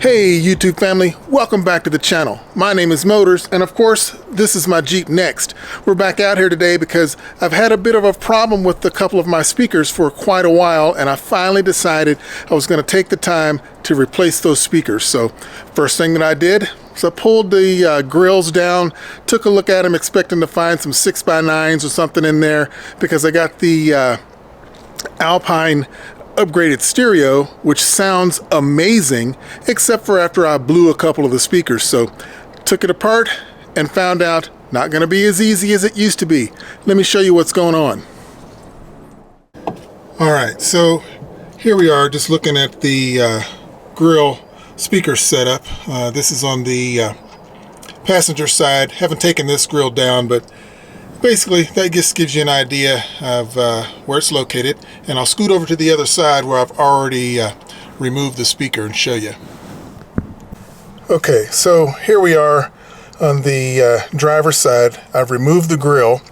Hey YouTube family, welcome back to the channel. My name is Motors, and of course this is my Jeep Next. We're back out here today because I've had a bit of a problem with a couple of my speakers for quite a while, and I finally decided I was going to take the time to replace those speakers. So first thing that I did was I pulled the grills down, took a look at them expecting to find some 6x9s or something in there, because I got the Alpine upgraded stereo, which sounds amazing, except for after I blew a couple of the speakers. So took it apart and found out not going to be as easy as it used to be. Let me show you what's going on. Alright, so here we are just looking at the grill speaker setup. This is on the passenger side. Haven't taken this grill down, but basically that just gives you an idea of where it's located, and I'll scoot over to the other side where I've already removed the speaker and show you. Okay, so here we are on the driver's side. I've removed the grill,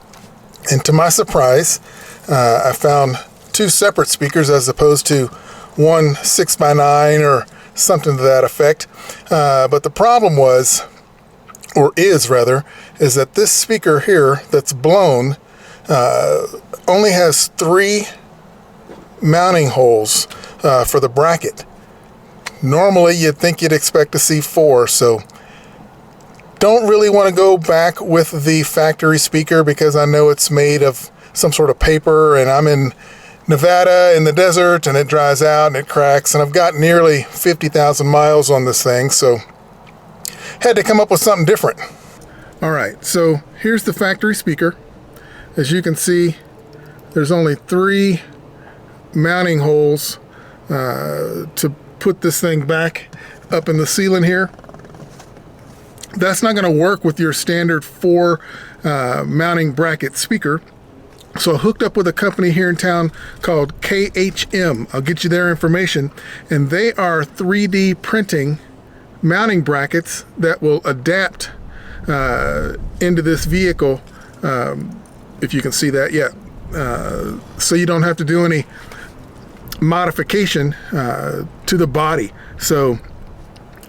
and to my surprise I found two separate speakers as opposed to one 6x9 or something to that effect. But the problem was, or is rather, is that this speaker here that's blown only has 3 mounting holes for the bracket. Normally you'd think you'd expect to see 4, so don't really want to go back with the factory speaker because I know it's made of some sort of paper, and I'm in Nevada in the desert and it dries out and it cracks, and I've got nearly 50,000 miles on this thing, so had to come up with something different. Alright, so here's the factory speaker. As you can see, there's only 3 mounting holes to put this thing back up in the ceiling here. That's not going to work with your standard 4 mounting bracket speaker. So I hooked up with a company here in town called KHM. I'll get you their information, and they are 3D printing mounting brackets that will adapt into this vehicle, if you can see that yet, so you don't have to do any modification to the body. So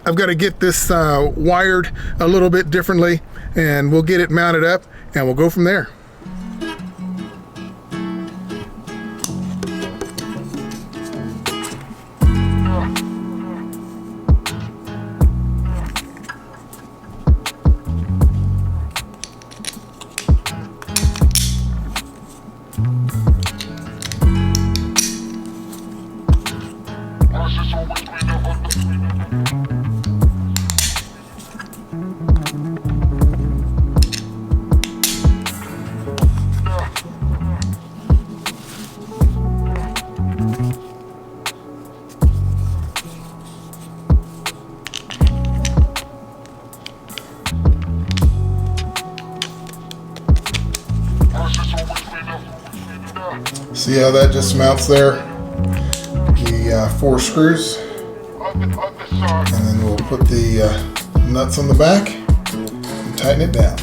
I've got to get this wired a little bit differently, and we'll get it mounted up and we'll go from there. See how that just mounts there? The 4 screws, and then we'll put the nuts on the back and tighten it down.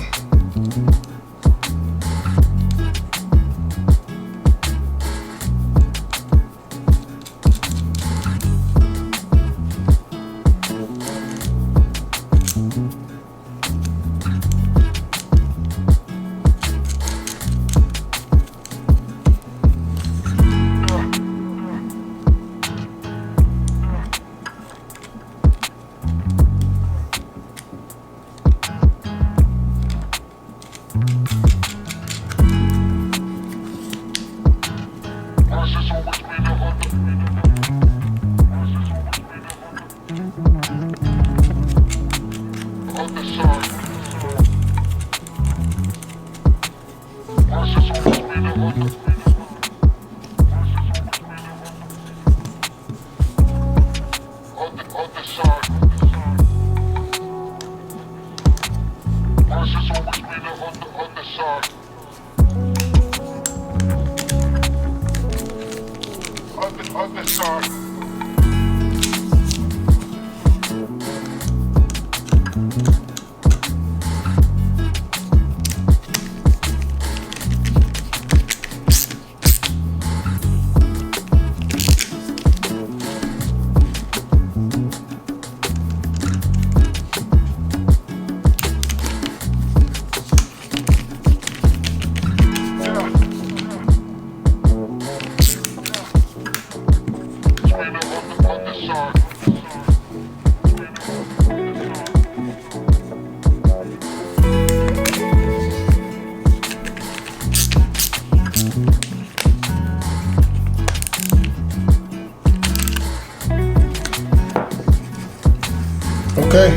Okay,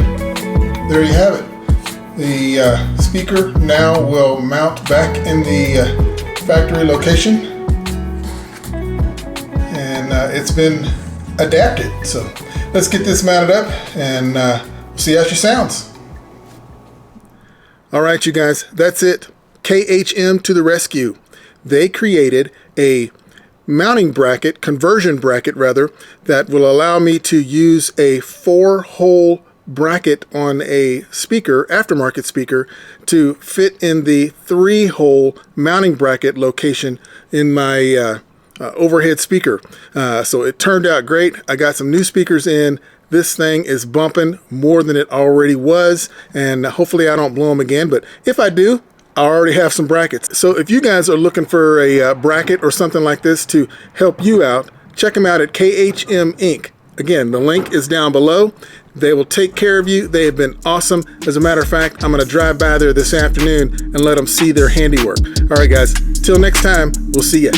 there you have it. The speaker now will mount back in the factory location, and it's been adapted. So let's get this mounted up and see how she sounds. All right, you guys, that's it. KHM to the rescue. They created a mounting bracket, conversion bracket rather, that will allow me to use a 4-hole bracket on a speaker, aftermarket speaker, to fit in the 3-hole mounting bracket location in my overhead speaker. So it turned out great. I got some new speakers in. This thing is bumping more than it already was, and hopefully I don't blow them again, but if I do, I already have some brackets. So if you guys are looking for a bracket or something like this to help you out, check them out at KHM Inc. Again, the link is down below. They will take care of you. They have been awesome. As a matter of fact, I'm going to drive by there this afternoon and let them see their handiwork. All right, guys, till next time, we'll see ya.